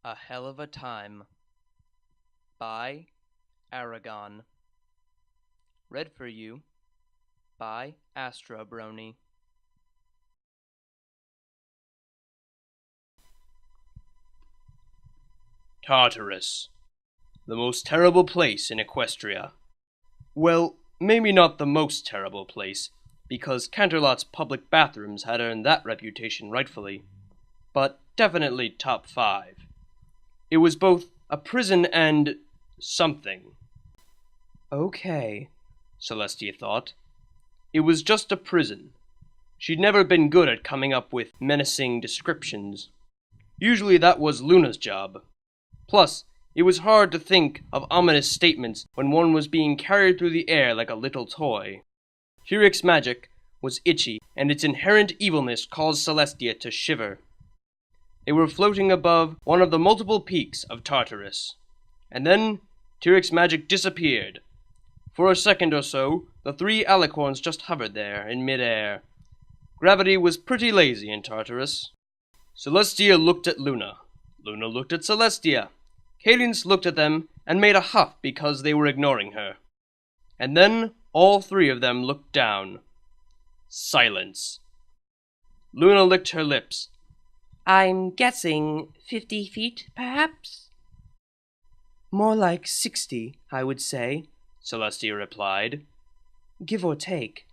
A Hell of a Time by Aragon. Read for you by ASTRO BRONY. Tartarus, the most terrible place in Equestria. Well, maybe not the most terrible place, because Canterlot's public bathrooms had earned that reputation rightfully, but definitely top 5. It was both a prison and something. Okay, Celestia thought. It was just a prison. She'd never been good at coming up with menacing descriptions. Usually that was Luna's job. Plus, it was hard to think of ominous statements when one was being carried through the air like a little toy. Tirek's magic was itchy, and its inherent evilness caused Celestia to shiver. They were floating above one of the multiple peaks of Tartarus. And then, Tirek's magic disappeared. For a second or so, the 3 alicorns just hovered there, in mid-air. Gravity was pretty lazy in Tartarus. Celestia looked at Luna. Luna looked at Celestia. Cadence looked at them and made a huff because they were ignoring her. And then all 3 of them looked down. Silence. Luna licked her lips. I'm guessing 50 feet, perhaps? More like 60, I would say, Celestia replied. Give or take.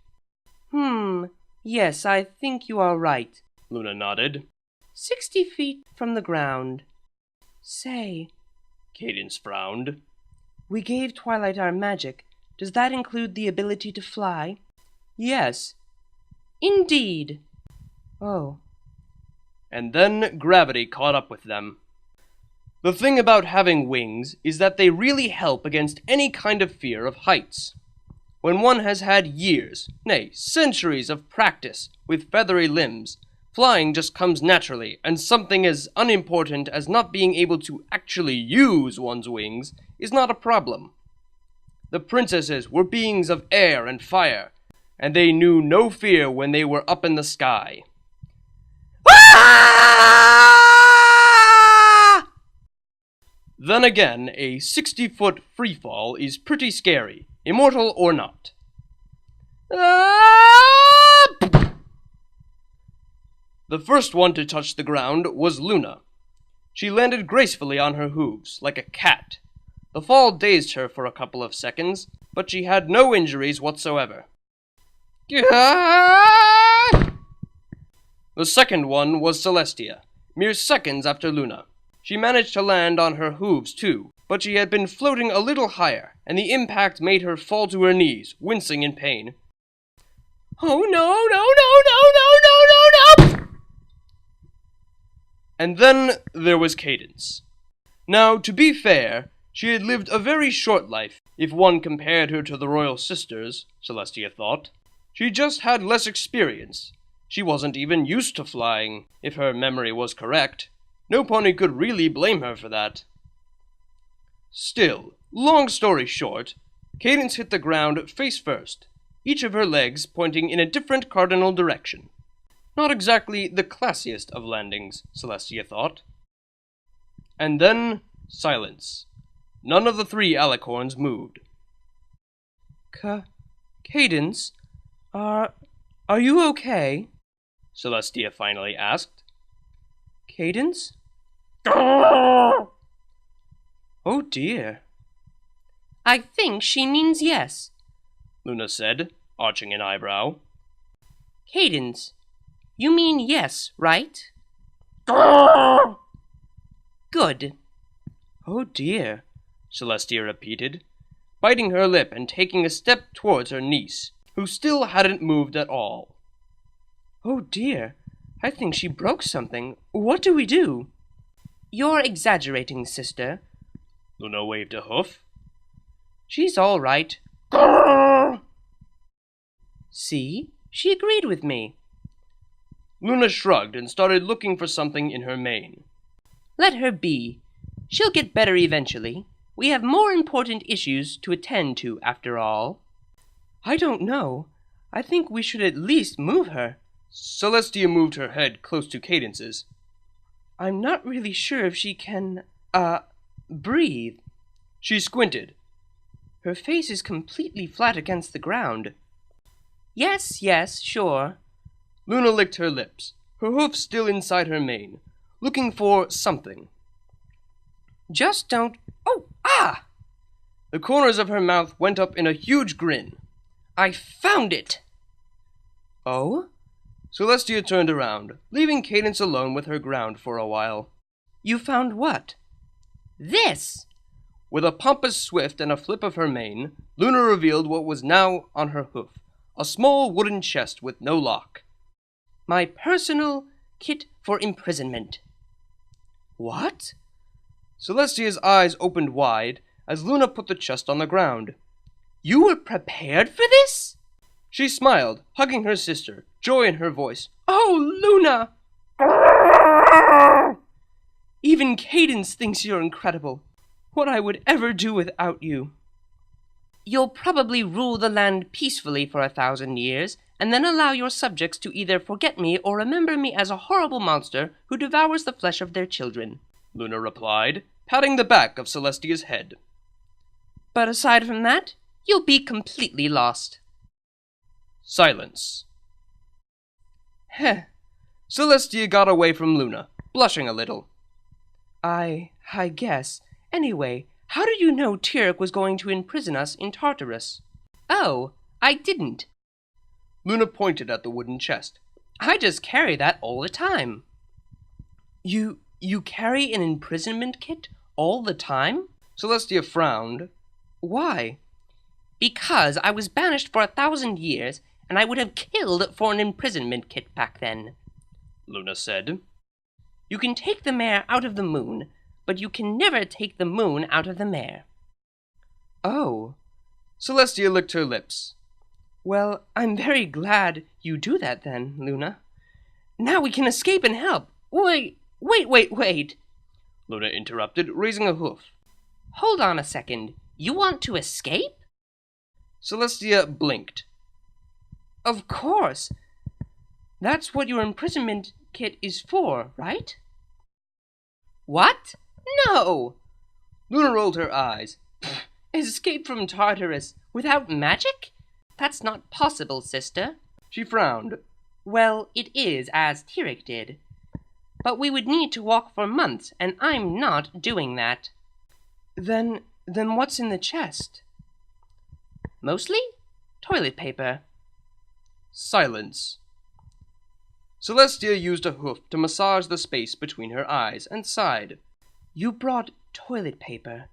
Yes, I think you are right. Luna nodded. 60 feet from the ground. Say, Cadence frowned. We gave Twilight our magic. Does that include the ability to fly? Yes. Indeed. Oh. And then gravity caught up with them. The thing about having wings is that they really help against any kind of fear of heights. When one has had years, nay, centuries of practice with feathery limbs, flying just comes naturally, and something as unimportant as not being able to actually use one's wings is not a problem. The princesses were beings of air and fire, and they knew no fear when they were up in the sky. Then again, a 60-foot freefall is pretty scary, immortal or not. The first one to touch the ground was Luna. She landed gracefully on her hooves, like a cat. The fall dazed her for a couple of seconds, but she had no injuries whatsoever. The second one was Celestia, mere seconds after Luna. She managed to land on her hooves too, but she had been floating a little higher, and the impact made her fall to her knees, wincing in pain. Oh no, no, no, no, no, no, no, no! And then there was Cadence. Now, to be fair, she had lived a very short life, if one compared her to the royal sisters, Celestia thought. She just had less experience. She wasn't even used to flying, if her memory was correct. No pony could really blame her for that. Still, long story short, Cadence hit the ground face first, each of her legs pointing in a different cardinal direction. Not exactly the classiest of landings, Celestia thought. And then, silence. None of the 3 alicorns moved. Cadence, are you okay? Celestia finally asked. Cadence? Oh dear. I think she means yes. Luna said, arching an eyebrow. Cadence, you mean yes, right? Good. Oh dear, Celestia repeated, biting her lip and taking a step towards her niece, who still hadn't moved at all. Oh dear, I think she broke something. What do we do? You're exaggerating, sister. Luna waved a hoof. She's all right. See? She agreed with me. Luna shrugged and started looking for something in her mane. Let her be. She'll get better eventually. We have more important issues to attend to, after all. I don't know. I think we should at least move her. Celestia moved her head close to Cadence's. I'm not really sure if she can, breathe. She squinted. Her face is completely flat against the ground. Yes, yes, sure. Luna licked her lips, her hoof still inside her mane, looking for something. Just don't... Oh, ah! The corners of her mouth went up in a huge grin. I found it! Oh? Celestia turned around, leaving Cadence alone with her ground for a while. You found what? This! With a pompous swift and a flip of her mane, Luna revealed what was now on her hoof, a small wooden chest with no lock. My personal kit for imprisonment. What? Celestia's eyes opened wide as Luna put the chest on the ground. You were prepared for this? She smiled, hugging her sister, joy in her voice. Oh, Luna! Even Cadence thinks you're incredible. What I would ever do without you. You'll probably rule the land peacefully for 1,000 years, and then allow your subjects to either forget me or remember me as a horrible monster who devours the flesh of their children, Luna replied, patting the back of Celestia's head. But aside from that, you'll be completely lost. Silence. Heh. Celestia got away from Luna, blushing a little. I guess. Anyway, how did you know Tirek was going to imprison us in Tartarus? Oh, I didn't. Luna pointed at the wooden chest. I just carry that all the time. You carry an imprisonment kit all the time? Celestia frowned. Why? Because I was banished for 1,000 years, and I would have killed for an imprisonment kit back then, Luna said. You can take the mare out of the moon, but you can never take the moon out of the mare. Oh. Celestia licked her lips. Well, I'm very glad you do that then, Luna. Now we can escape and help. Wait. Luna interrupted, raising a hoof. Hold on a second. You want to escape? Celestia blinked. Of course. That's what your imprisonment kit is for, right? What? No! Luna rolled her eyes. Escape from Tartarus without magic? That's not possible, sister. She frowned. Well, it is, as Tirek did. But we would need to walk for months, and I'm not doing that. Then what's in the chest? Mostly toilet paper. Silence. Celestia used a hoof to massage the space between her eyes and sighed. You brought toilet paper.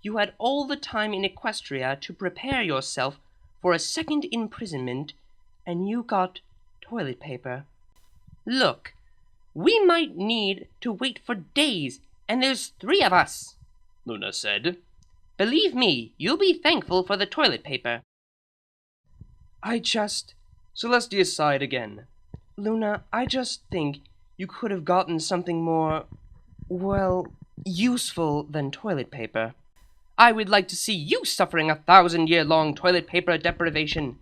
You had all the time in Equestria to prepare yourself for a second imprisonment, and you got toilet paper. Look, we might need to wait for days, and there's 3 of us, Luna said. Believe me, you'll be thankful for the toilet paper. Celestia sighed again. Luna, I just think you could have gotten something more, well, useful than toilet paper. I would like to see you suffering 1,000-year-long toilet paper deprivation.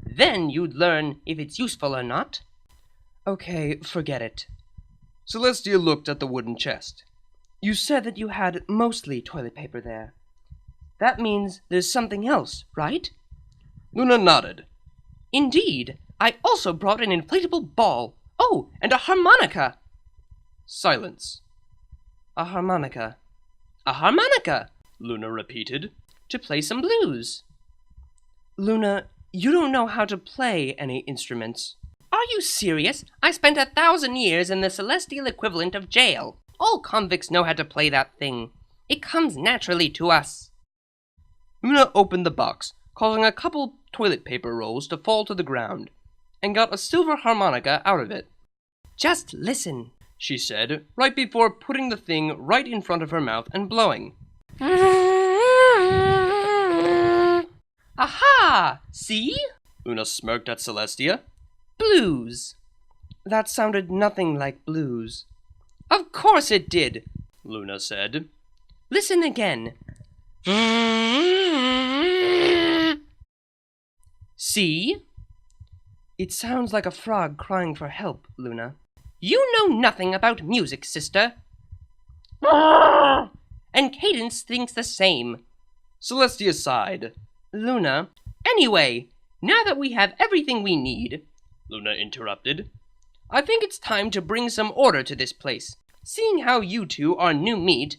Then you'd learn if it's useful or not. Okay, forget it. Celestia looked at the wooden chest. You said that you had mostly toilet paper there. That means there's something else, right? Luna nodded. Indeed. I also brought an inflatable ball. Oh, and a harmonica. Silence. A harmonica. A harmonica, Luna repeated. To play some blues. Luna, you don't know how to play any instruments. Are you serious? I spent 1,000 years in the celestial equivalent of jail. All convicts know how to play that thing. It comes naturally to us. Luna opened the box, causing a couple toilet paper rolls to fall to the ground, and got a silver harmonica out of it. Just listen, she said, right before putting the thing right in front of her mouth and blowing. Aha! See? Luna smirked at Celestia. Blues. That sounded nothing like blues. Of course it did, Luna said. Listen again. See? It sounds like a frog crying for help, Luna. You know nothing about music, sister. And Cadence thinks the same. Celestia sighed. Luna, anyway, now that we have everything we need, Luna interrupted. I think it's time to bring some order to this place. Seeing how you two are new meat,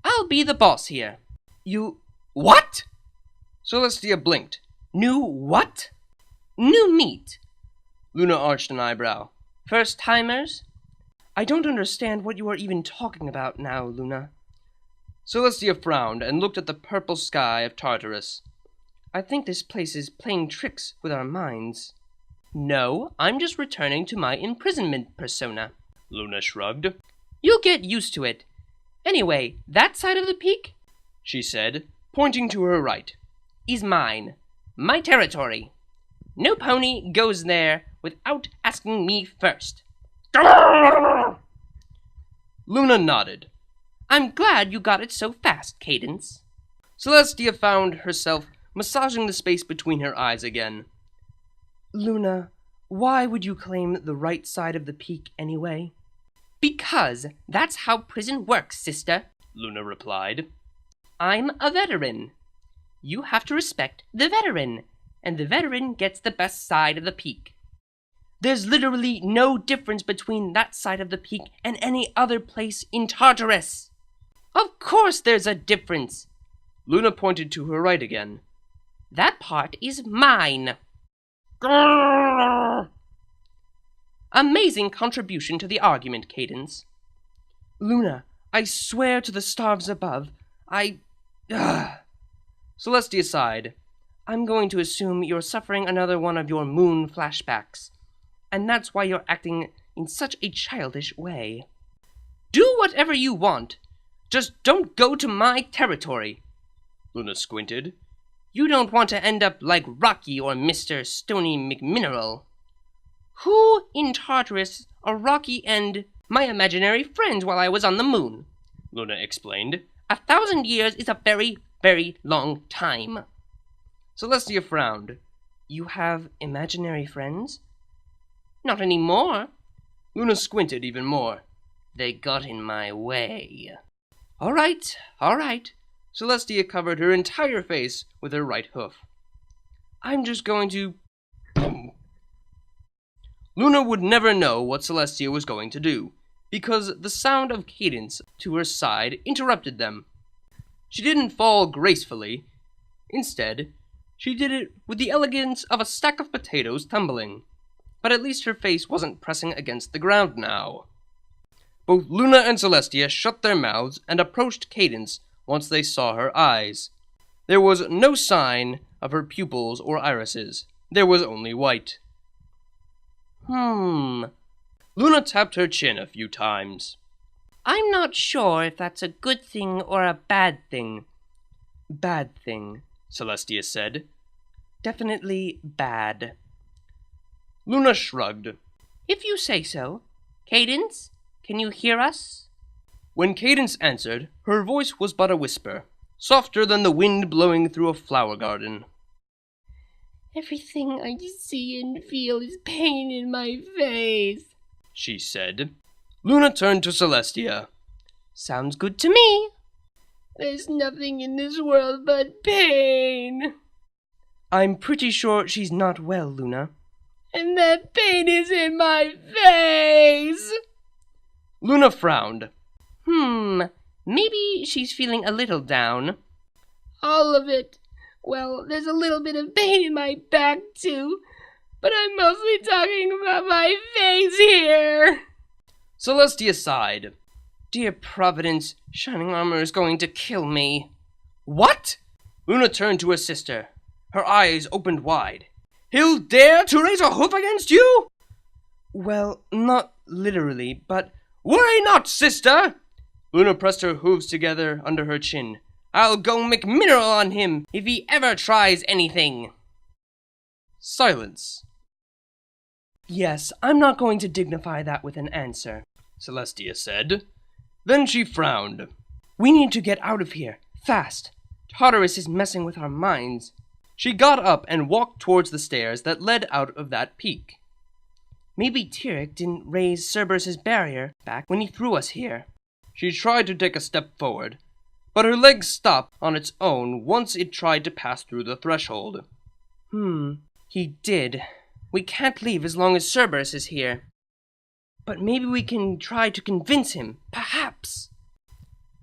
I'll be the boss here. You... what? Celestia blinked. New what? New meat. Luna arched an eyebrow. First-timers? I don't understand what you are even talking about now, Luna. Celestia frowned and looked at the purple sky of Tartarus. I think this place is playing tricks with our minds. No, I'm just returning to my imprisonment persona. Luna shrugged. You'll get used to it. Anyway, that side of the peak, she said, pointing to her right, is mine. My territory. No pony goes there without asking me first. Luna nodded. I'm glad you got it so fast, Cadence. Celestia found herself massaging the space between her eyes again. Luna, why would you claim the right side of the peak anyway? Because that's how prison works, sister, Luna replied. I'm a veteran. You have to respect the veteran, and the veteran gets the best side of the peak. There's literally no difference between that side of the peak and any other place in Tartarus. Of course there's a difference. Luna pointed to her right again. That part is mine. Amazing contribution to the argument, Cadence. Luna, I swear to the stars above, Celestia sighed. I'm going to assume you're suffering another one of your moon flashbacks, and that's why you're acting in such a childish way. Do whatever you want. Just don't go to my territory. Luna squinted. You don't want to end up like Rocky or Mr. Stony McMineral. Who in Tartarus are Rocky and my imaginary friends while I was on the moon? Luna explained. 1,000 years is a very, very long time. Celestia frowned. You have imaginary friends? Not anymore. Luna squinted even more. They got in my way. All right. Celestia covered her entire face with her right hoof. I'm just going to... Luna would never know what Celestia was going to do, because the sound of Cadence to her side interrupted them. She didn't fall gracefully. Instead, she did it with the elegance of a stack of potatoes tumbling. But at least her face wasn't pressing against the ground now. Both Luna and Celestia shut their mouths and approached Cadence once they saw her eyes. There was no sign of her pupils or irises. There was only white. Luna tapped her chin a few times. I'm not sure if that's a good thing or a bad thing. Bad thing, Celestia said. Definitely bad. Luna shrugged. If you say so. Cadence, can you hear us? When Cadence answered, her voice was but a whisper, softer than the wind blowing through a flower garden. Everything I see and feel is pain in my face, she said. Luna turned to Celestia. Sounds good to me. There's nothing in this world but pain. I'm pretty sure she's not well, Luna. And that pain is in my face. Luna frowned. Maybe she's feeling a little down. All of it. Well, there's a little bit of pain in my back, too. But I'm mostly talking about my face here. Celestia sighed. Dear Providence, Shining Armor is going to kill me. What? Luna turned to her sister. Her eyes opened wide. He'll dare to raise a hoof against you? Well, not literally, but... Worry not, sister! Luna pressed her hooves together under her chin. I'll go McMineral on him if he ever tries anything. Silence. Yes, I'm not going to dignify that with an answer, Celestia said. Then she frowned. We need to get out of here, fast. Tartarus is messing with our minds. She got up and walked towards the stairs that led out of that peak. Maybe Tirek didn't raise Cerberus's barrier back when he threw us here. She tried to take a step forward, but her leg stopped on its own once it tried to pass through the threshold. He did. We can't leave as long as Cerberus is here. But maybe we can try to convince him, perhaps.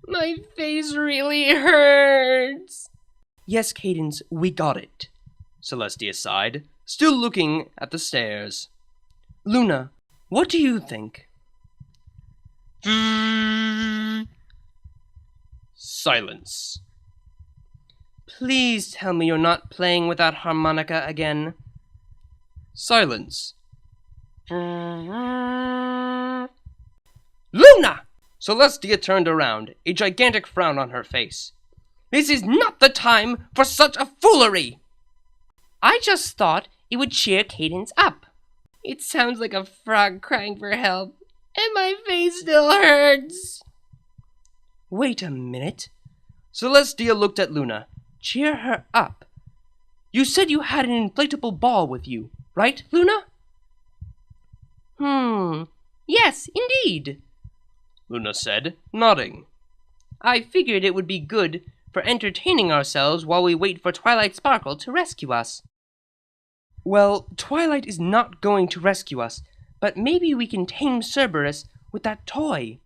My face really hurts. Yes, Cadence, we got it. Celestia sighed, still looking at the stairs. Luna, what do you think? Silence. Please tell me you're not playing with that harmonica again. Silence. Luna! Celestia turned around, a gigantic frown on her face. This is not the time for such a foolery! I just thought it would cheer Cadence up. It sounds like a frog crying for help, and my face still hurts. Wait a minute. Celestia looked at Luna. Cheer her up. You said you had an inflatable ball with you, right, Luna? Yes, indeed, Luna said, nodding. I figured it would be good for entertaining ourselves while we wait for Twilight Sparkle to rescue us. Well, Twilight is not going to rescue us, but maybe we can tame Cerberus with that toy.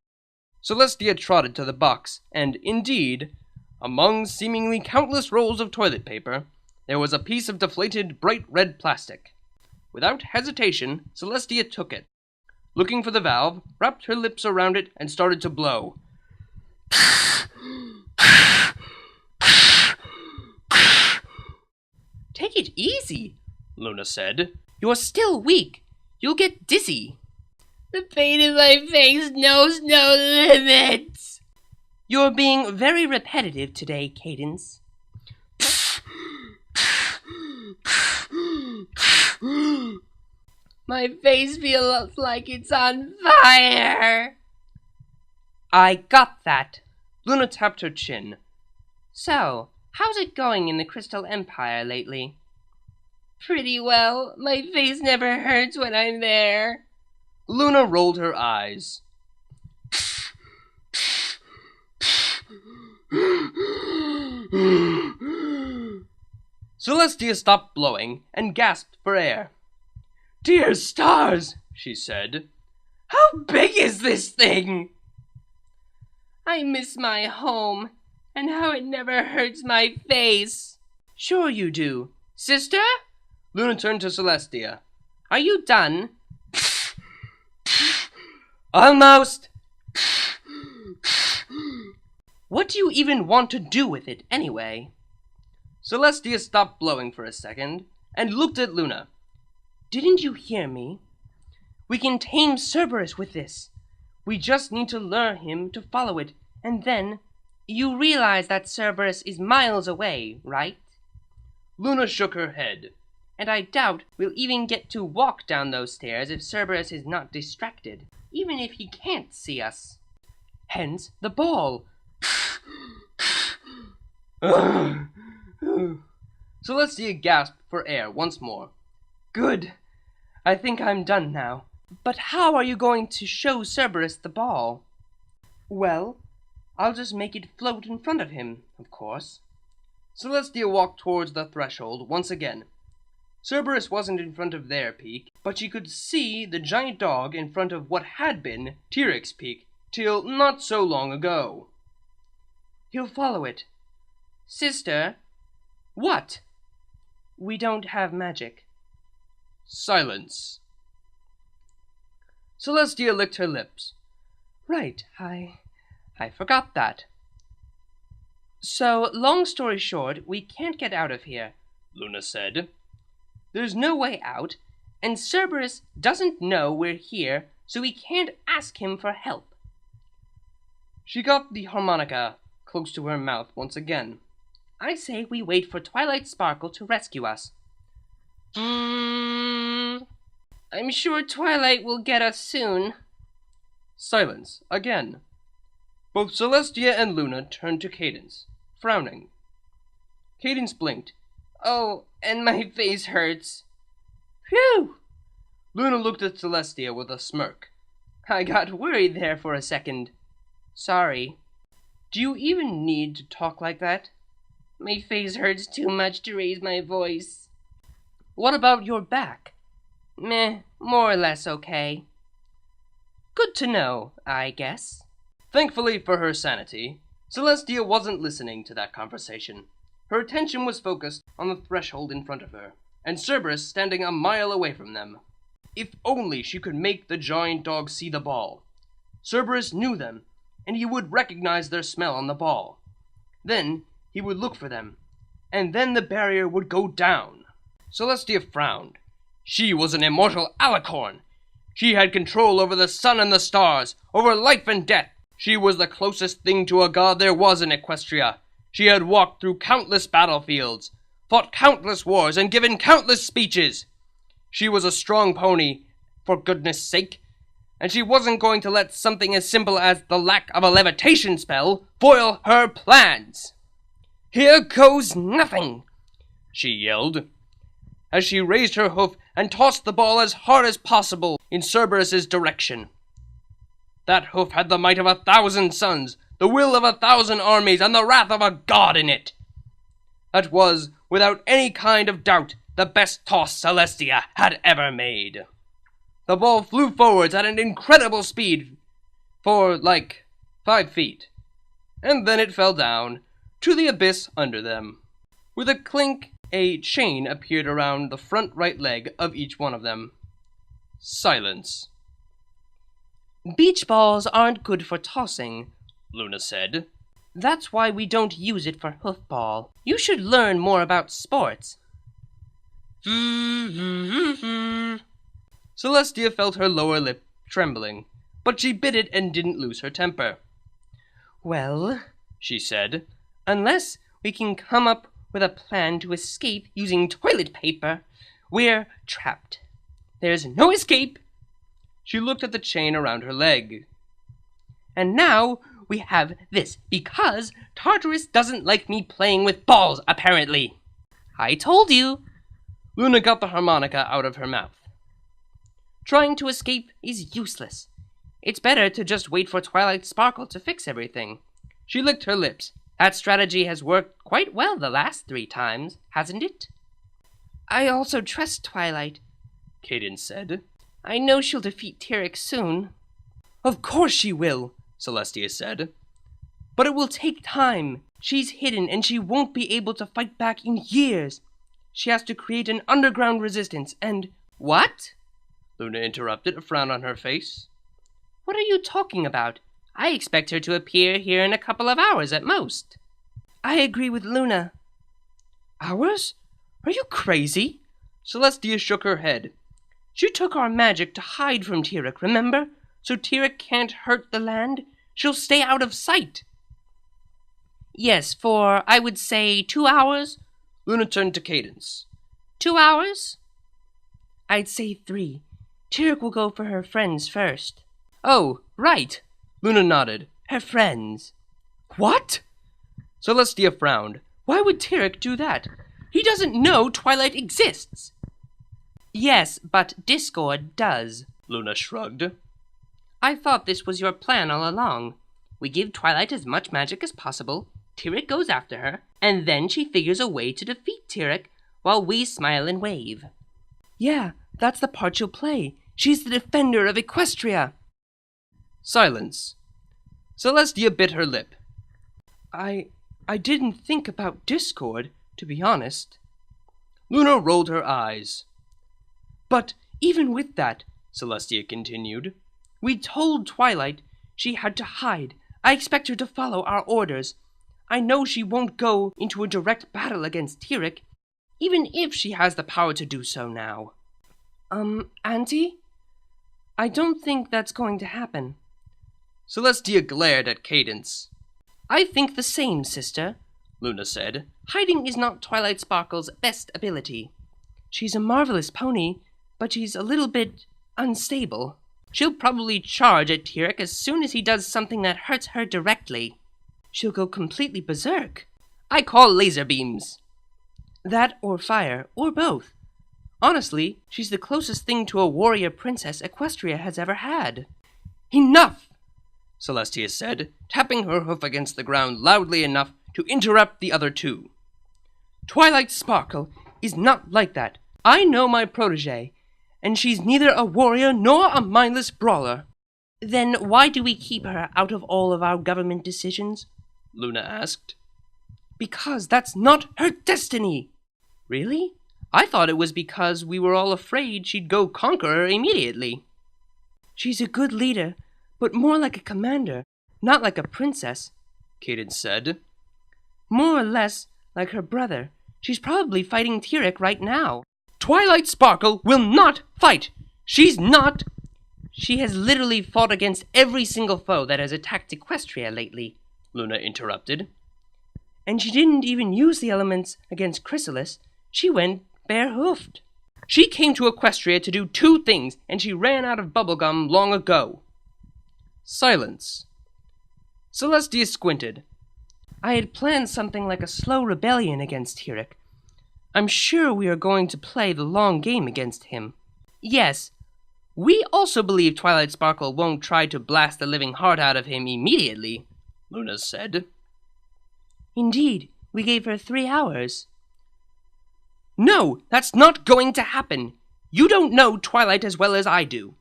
Celestia trotted to the box, and indeed, among seemingly countless rolls of toilet paper, there was a piece of deflated bright red plastic. Without hesitation, Celestia took it. Looking for the valve, wrapped her lips around it, and started to blow. Take it easy, Luna said. You're still weak. You'll get dizzy. The pain in my face knows no limits. You're being very repetitive today, Cadence. My face feels like it's on fire. I got that. Luna tapped her chin. So, how's it going in the Crystal Empire lately? Pretty well. My face never hurts when I'm there. Luna rolled her eyes. Celestia stopped blowing and gasped for air. Dear stars, she said. How big is this thing? I miss my home, and how it never hurts my face. Sure you do. Sister? Luna turned to Celestia. Are you done? Almost. What do you even want to do with it, anyway? Celestia stopped blowing for a second and looked at Luna. Didn't you hear me? We can tame Cerberus with this. We just need to lure him to follow it, and then you realize that Cerberus is miles away, right? Luna shook her head. And I doubt we'll even get to walk down those stairs if Cerberus is not distracted, even if he can't see us. Hence the ball. Celestia gasped for air once more. Good. I think I'm done now. But how are you going to show Cerberus the ball? Well, I'll just make it float in front of him, of course. Celestia walked towards the threshold once again. Cerberus wasn't in front of their peak, but she could see the giant dog in front of what had been Tirek's peak till not so long ago. He'll follow it. Sister? What? We don't have magic. Silence. Celestia licked her lips. Right, I forgot that. So, long story short, we can't get out of here, Luna said. There's no way out, and Cerberus doesn't know we're here, so we can't ask him for help. She got the harmonica close to her mouth once again. I say we wait for Twilight Sparkle to rescue us. I'm sure Twilight will get us soon. Silence again. Both Celestia and Luna turned to Cadence, frowning. Cadence blinked. Oh, and my face hurts. Phew! Luna looked at Celestia with a smirk. I got worried there for a second. Sorry. Do you even need to talk like that? My face hurts too much to raise my voice. What about your back? Meh, more or less okay. Good to know, I guess. Thankfully for her sanity, Celestia wasn't listening to that conversation. Her attention was focused on the threshold in front of her, and Cerberus standing a mile away from them. If only she could make the giant dog see the ball. Cerberus knew them, and he would recognize their smell on the ball. Then he would look for them, and then the barrier would go down. Celestia frowned. She was an immortal alicorn. She had control over the sun and the stars, over life and death. She was the closest thing to a god there was in Equestria. She had walked through countless battlefields, fought countless wars, and given countless speeches. She was a strong pony, for goodness sake, and she wasn't going to let something as simple as the lack of a levitation spell foil her plans. "Here goes nothing!" she yelled, as she raised her hoof and tossed the ball as hard as possible in Cerberus's direction. That hoof had the might of 1,000 suns, the will of 1,000 armies, and the wrath of a god in it. That was, without any kind of doubt, the best toss Celestia had ever made. The ball flew forwards at an incredible speed for, 5 feet, and then it fell down to the abyss under them. With a clink, a chain appeared around the front right leg of each one of them. Silence. Beach balls aren't good for tossing, Luna said. That's why we don't use it for hoofball. You should learn more about sports. Celestia felt her lower lip trembling, but she bit it and didn't lose her temper. Well, she said, unless we can come up with a plan to escape using toilet paper, we're trapped. There's no escape. She looked at the chain around her leg. And now we have this, because Tartarus doesn't like me playing with balls, apparently. I told you. Luna got the harmonica out of her mouth. Trying to escape is useless. It's better to just wait for Twilight Sparkle to fix everything. She licked her lips. That strategy has worked quite well the last 3 times, hasn't it? I also trust Twilight, Cadence said. I know she'll defeat Tirek soon. Of course she will, Celestia said. But it will take time. She's hidden and she won't be able to fight back in years. She has to create an underground resistance and... What? Luna interrupted, a frown on her face. What are you talking about? I expect her to appear here in a couple of hours at most. I agree with Luna. Hours? Are you crazy? Celestia shook her head. She took our magic to hide from Tirek, remember? So Tirek can't hurt the land. She'll stay out of sight. Yes, for, I would say, 2 hours. Luna turned to Cadence. 2 hours? I'd say 3. Tirek will go for her friends first. Oh, right. Luna nodded. Her friends. What? Celestia frowned. Why would Tirek do that? He doesn't know Twilight exists. Yes, but Discord does. Luna shrugged. I thought this was your plan all along. We give Twilight as much magic as possible, Tirek goes after her, and then she figures a way to defeat Tirek while we smile and wave. Yeah, that's the part she'll play. She's the defender of Equestria. Silence. Celestia bit her lip. I didn't think about Discord, to be honest. Luna rolled her eyes. But even with that, Celestia continued, we told Twilight she had to hide. I expect her to follow our orders. I know she won't go into a direct battle against Tirek, even if she has the power to do so now. Auntie? I don't think that's going to happen. Celestia glared at Cadence. I think the same, sister, Luna said. Hiding is not Twilight Sparkle's best ability. She's a marvelous pony, but she's a little bit unstable. She'll probably charge at Tirek as soon as he does something that hurts her directly. She'll go completely berserk. I call laser beams. That or fire, or both. Honestly, she's the closest thing to a warrior princess Equestria has ever had. Enough! Celestia said, tapping her hoof against the ground loudly enough to interrupt the other two. Twilight Sparkle is not like that. I know my protege, and she's neither a warrior nor a mindless brawler. Then why do we keep her out of all of our government decisions? Luna asked. Because that's not her destiny! Really? I thought it was because we were all afraid she'd go conquer her immediately. She's a good leader, but more like a commander, not like a princess, Cadence said. More or less like her brother. She's probably fighting Tirek right now. Twilight Sparkle will not fight! She's not! She has literally fought against every single foe that has attacked Equestria lately, Luna interrupted. And she didn't even use the elements against Chrysalis. She went bare-hoofed. She came to Equestria to do two things, and she ran out of bubblegum long ago. Silence. Celestia squinted. I had planned something like a slow rebellion against Tirek. I'm sure we are going to play the long game against him. Yes, we also believe Twilight Sparkle won't try to blast the living heart out of him immediately, Luna said. Indeed, we gave her 3 hours. No, that's not going to happen. You don't know Twilight as well as I do.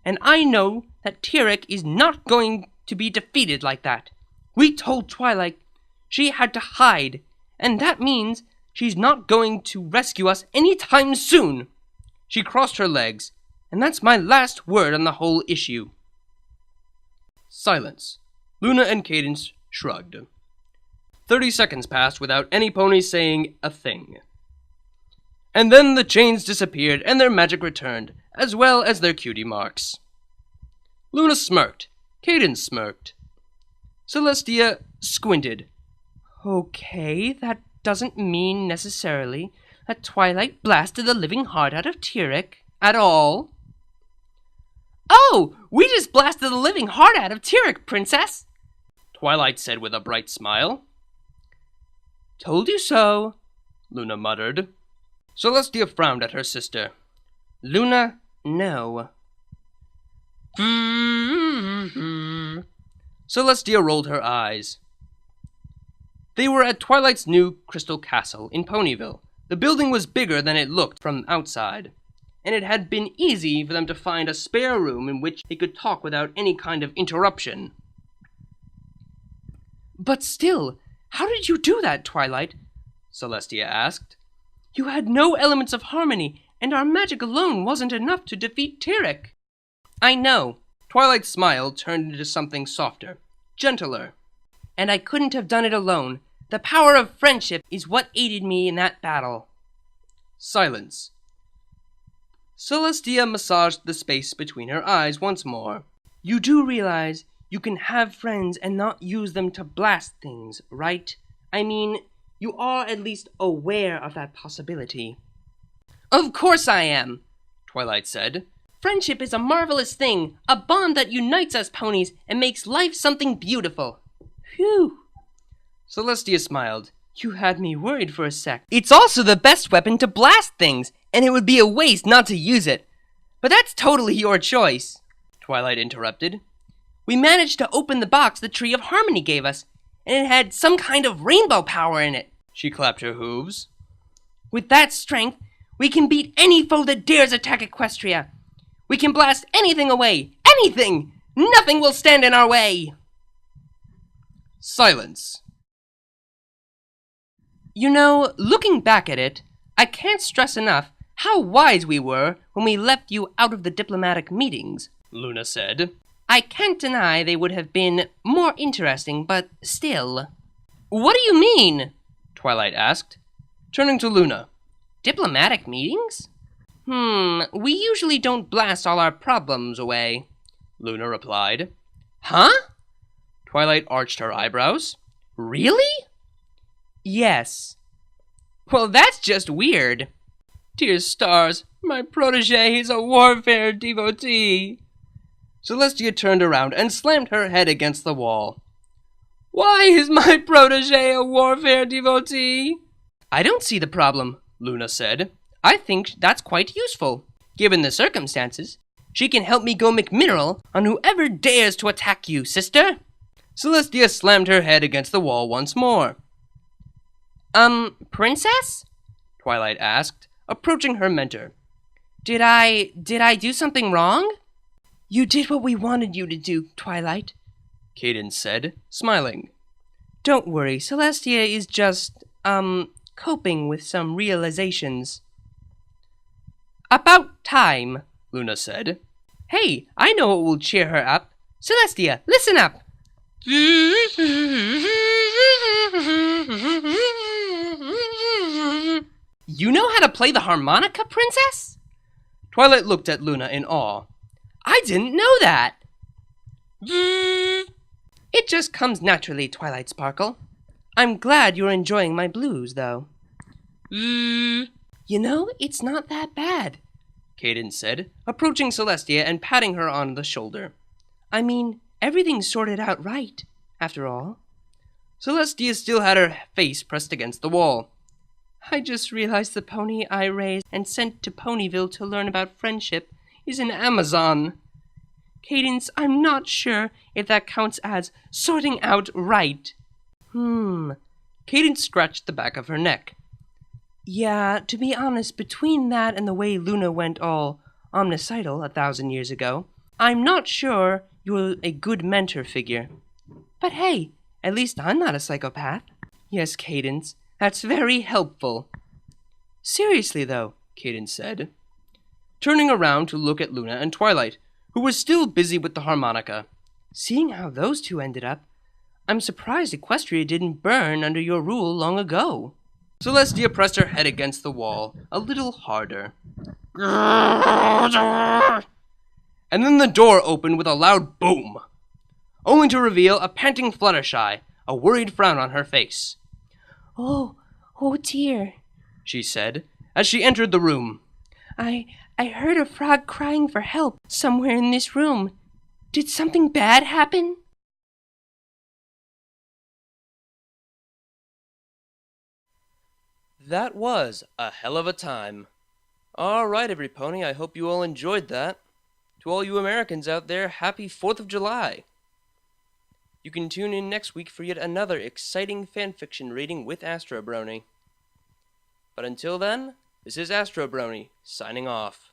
And I know that Tirek is not going to be defeated like that. We told Twilight she had to hide, and that means she's not going to rescue us anytime soon. She crossed her legs, and that's my last word on the whole issue. Silence. Luna and Cadence shrugged. 30 seconds passed without any ponies saying a thing. And then the chains disappeared and their magic returned, as well as their cutie marks. Luna smirked. Cadence smirked. Celestia squinted. Okay, that doesn't mean necessarily that Twilight blasted the living heart out of Tirek at all. Oh, we just blasted the living heart out of Tirek, Princess! Twilight said with a bright smile. Told you so, Luna muttered. Celestia frowned at her sister. Luna, no. Celestia rolled her eyes. They were at Twilight's new Crystal Castle in Ponyville. The building was bigger than it looked from outside, and it had been easy for them to find a spare room in which they could talk without any kind of interruption. But still, how did you do that, Twilight? Celestia asked. You had no elements of harmony, and our magic alone wasn't enough to defeat Tirek. I know. Twilight's smile turned into something softer, gentler. And I couldn't have done it alone. The power of friendship is what aided me in that battle. Silence. Celestia massaged the space between her eyes once more. You do realize you can have friends and not use them to blast things, right? I mean, you are at least aware of that possibility. Of course I am, Twilight said. Friendship is a marvelous thing, a bond that unites us ponies and makes life something beautiful. Phew. Celestia smiled. You had me worried for a sec. It's also the best weapon to blast things, and it would be a waste not to use it. But that's totally your choice, Twilight interrupted. We managed to open the box the Tree of Harmony gave us, and it had some kind of rainbow power in it. She clapped her hooves. With that strength, we can beat any foe that dares attack Equestria. We can blast anything away. Anything! Nothing will stand in our way! Silence. You know, looking back at it, I can't stress enough how wise we were when we left you out of the diplomatic meetings, Luna said. I can't deny they would have been more interesting, but still. What do you mean? Twilight asked, turning to Luna. Diplomatic meetings? We usually don't blast all our problems away, Luna replied. Huh? Twilight arched her eyebrows. Really? Yes. Well, that's just weird. Dear stars, my protege is a warfare devotee. Celestia turned around and slammed her head against the wall. Why is my protege a warfare devotee? I don't see the problem, Luna said. I think that's quite useful. Given the circumstances, she can help me go McMineral on whoever dares to attack you, sister. Celestia slammed her head against the wall once more. Princess? Twilight asked, approaching her mentor. Did I do something wrong? You did what we wanted you to do, Twilight, Cadence said, smiling. Don't worry, Celestia is just, coping with some realizations. About time, Luna said. Hey, I know what will cheer her up. Celestia, listen up! You know how to play the harmonica, Princess? Twilight looked at Luna in awe. I didn't know that! It just comes naturally, Twilight Sparkle. I'm glad you're enjoying my blues, though. You know, it's not that bad, Cadence said, approaching Celestia and patting her on the shoulder. I mean, everything's sorted out right, after all. Celestia still had her face pressed against the wall. I just realized the pony I raised and sent to Ponyville to learn about friendship is an Amazon. Cadence, I'm not sure if that counts as sorting out right. Cadence scratched the back of her neck. Yeah, to be honest, between that and the way Luna went all omnicidal 1,000 years ago, I'm not sure you're a good mentor figure. But hey, at least I'm not a psychopath. Yes, Cadence, that's very helpful. Seriously, though, Cadence said, turning around to look at Luna and Twilight, who was still busy with the harmonica. Seeing how those two ended up, I'm surprised Equestria didn't burn under your rule long ago. Celestia pressed her head against the wall a little harder. And then the door opened with a loud boom, only to reveal a panting Fluttershy, a worried frown on her face. Oh dear, she said, as she entered the room. I heard a frog crying for help somewhere in this room. Did something bad happen? That was a hell of a time. All right, every pony, I hope you all enjoyed that. To all you Americans out there, happy 4th of July. You can tune in next week for yet another exciting fanfiction reading with ASTRO Brony. But until then, this is ASTRO Brony, signing off.